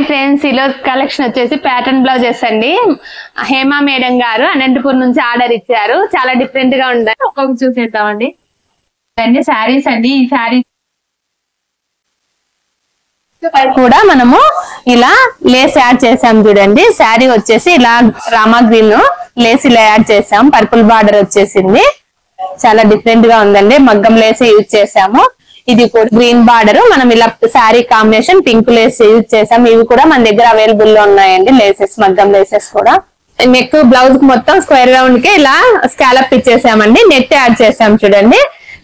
Friends ఈరోజు collection వచ్చేసి pattern blouses అండి. హేమా మేడం గారు అనంతపూర్ నుంచి ఆర్డర్ ఇచ్చారు. చాలా డిఫరెంట్ గా ఉంటాయి. ఒక్కొక్క చూసేద్దామండి. అన్ని శారీస్ అండి. ఈ శారీస్ కూడా మనము ఇలా లేస్ యాడ్ చేసాం చూడండి. శారీ వచ్చేసి ఇలా రామా గ్రీన్ లేస్ ఇలా యాడ్ చేసాం. పర్పుల్ బార్డర్ వచ్చేసింది. చాలా డిఫరెంట్ గా ఉందండి. మగ్గం లేస్ యూజ్ చేసాము. ఇది కూడా గ్రీన్ బార్డర్ మనం ఇలా sari combination pink lace use చేసాం. ఇవి కూడా మన దగ్గర అవైలబుల్ లో ఉన్నాయండి. లేసెస్ మగ్గం లేసెస్ కూడా. నెక్ బ్లౌజ్ మొత్తం స్క్వేర్ రౌండ్ కి ఇలా స్కాలప్ ఇచ్చేసామండి. నెట్ యాడ్ చేసాం చూడండి.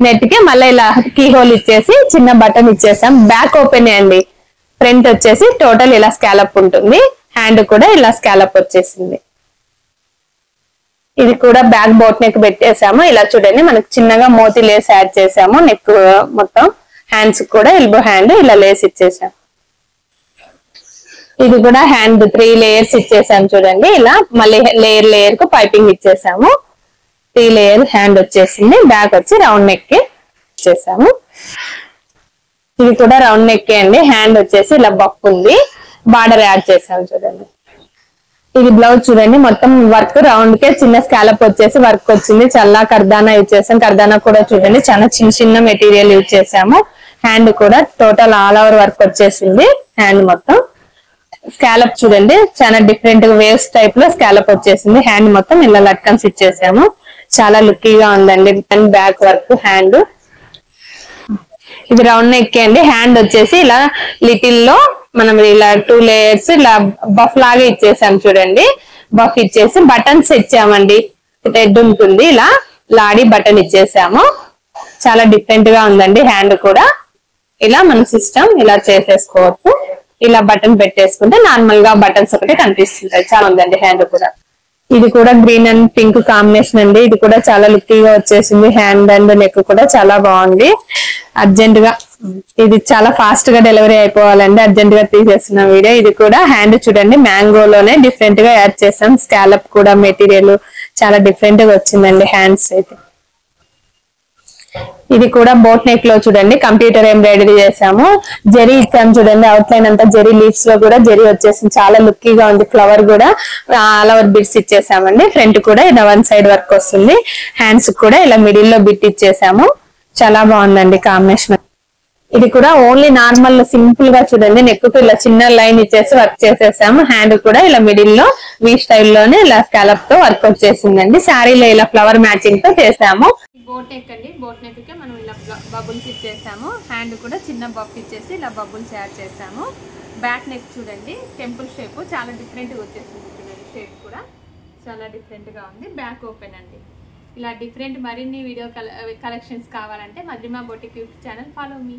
నెట్ కి మళ్ళీ ఇలా కీ హోల్ ఇచ్చేసి చిన్న బటన్ ఇచ్చేసాం. బ్యాక్ ఓపెన్ అండి. ఫ్రంట్ వచ్చేసి టోటల్ ఇలా స్కాలప్ ఉంటుంది. హ్యాండ్ కూడా ఇలా స్కాలప్ వచ్చేసింది. ఇది కూడా బ్యాక్ బోట్ నెక్ పెట్టేసాము. ఇలా చూడండి మనకు చిన్నగా మోతీ లేస్ యాడ్ చేసాము. నెక్ మొత్తం హ్యాండ్స్ కూడా ఎల్బో హ్యాండ్ ఇలా లేస్ ఇచ్చేసాం. ఇది కూడా హ్యాండ్ 3 లేయర్స్ ఇచ్చేసాం చూడండి. ఇలా మళ్ళీ లేయర్ లేయర్ కు పైపింగ్ ఇచ్చేసాము. 3 లేయర్ హ్యాండ్ వచ్చేసింది. బ్యాక్ వచ్చి రౌండ్ నెక్ కి ఇచ్చేసాము. ఇది కూడా రౌండ్ నెక్ అండి. హ్యాండ్ వచ్చేసి ఇలా బఫ్ ఉంది. బార్డర్ యాడ్ చేసాం చూడండి. ఇది బ్లౌజ్ చూడండి. మొత్తం వర్క్ రౌండ్ కే చిన్న స్కాలప్ వచ్చేసి వర్క్ వచ్చింది. చల్లా కర్దానా యూజ్ చేసాం. కర్దానా కూడా చూడండి చాలా చిన్న చిన్న మెటీరియల్ యూజ్ చేసాము. హ్యాండ్ కూడా టోటల్ ఆల్ ఓవర్ వర్క్ వచ్చేసింది. హ్యాండ్ మొత్తం స్కాలప్ చూడండి చాలా డిఫరెంట్ గా వేవ్స్ టైప్ లో స్కాలప్ వచ్చేసింది. హ్యాండ్ మొత్తం ఇలా లట్కన్స్ ఇచ్చేసాము. చాలా లుక్కీగా ఉందండి. And back work hand. ఇది రౌండ్ నెక్ అండి. హ్యాండ్ వచ్చేసి ఇలా లిటిల్ లో మనం ఇలా 2 లేయర్స్ ఇలా బఫ్ లాగా ఇచ్చేసాం చూడండి. బఫ్ ఇచ్చేసి బటన్స్ ఇచ్చామండి. రెడ్ ఉంటుంది. ఇలా లాడీ బటన్ ఇచ్చేసాము. చాలా డిఫరెంట్ గా ఉందండి. హ్యాండ్ కూడా ఇలా మన సిస్టమ్ ఇలా చేసేసుకోవచ్చు. ఇలా బటన్ పెట్టేసుకుంటే నార్మల్ గా బటన్స్ ఒకటి కనిపిస్తుంది. చాలా ఉందండి హ్యాండ్ కూడా. ఇది కూడా గ్రీన్ అండ్ పింక్ కాంబినేషన్ అండి. ఇది కూడా చాలా లుక్కీగా వచ్చేసింది. హ్యాండ్ అండ్ నెక్ కూడా చాలా బాగుంది. అర్జెంట్ గా ఇది చాలా ఫాస్ట్ గా డెలివరీ అయిపోవాలండి. అర్జెంట్ గా తీసేస్తున్న వీడియో. ఇది కూడా హ్యాండ్ చూడండి మ్యాంగోలోనే డిఫరెంట్ గా యాడ్ చేసాం. స్కాలప్ కూడా మెటీరియల్ చాలా డిఫరెంట్ గా వచ్చిందండి. హ్యాండ్స్ అయితే ఇది కూడా బోట్ నెక్ లో చూడండి కంప్యూటర్ ఎంబ్రాయిడరీ చేసాము. జెరీ ఇచ్చాము చూడండి. అవుట్ లైన్ అంతా జెరీ లీవ్స్ లో కూడా జెరీ వచ్చేసింది. చాలా లుక్కీగా ఉంది. ఫ్లవర్ కూడా ఆల్ ఓవర్ బిట్స్ ఇచ్చేసామండి. ఫ్రంట్ కూడా ఇలా 1 సైడ్ వర్క్ వస్తుంది. హ్యాండ్స్ కూడా ఇలా మిడిల్ లో బిట్ ఇచ్చేసాము. చాలా బాగుందండి కాంబినేషన్. ఇది కూడా ఓన్లీ నార్మల్ సింపుల్ గా చూడండి. నెక్ కు ఇలా చిన్న లైన్ ఇచ్చేసి వర్క్ చేసేసాము. హ్యాండ్ కూడా ఇలా మిడిల్ లో వీ స్టైల్లోనే ఇలా స్కాలప్ తో వర్క్ వచ్చేసిందండి. శారీలో ఇలా ఫ్లవర్ మ్యాచింగ్ తో చేసాము. బోట్ నెక్ అండి. బోట్ నెక్ కి మనం ఇలా బబుల్స్ ఇచ్చేసాము. హ్యాండ్ కూడా చిన్న బఫ్ ఇచ్చేసి ఇలా బబుల్స్ యాడ్ చేసాము. బ్యాక్ నెక్ చూడండి టెంపుల్ షేప్ చాలా డిఫరెంట్ గా వచ్చేసింది. చూడండి షేప్ కూడా చాలా డిఫరెంట్ గా ఉంది. బ్యాక్ ఓపెన్ అండి. ఇలా డిఫరెంట్ మరిన్ని వీడియో కలెక్షన్స్ కావాలంటే మధ్యమ boutique YouTube channel follow me.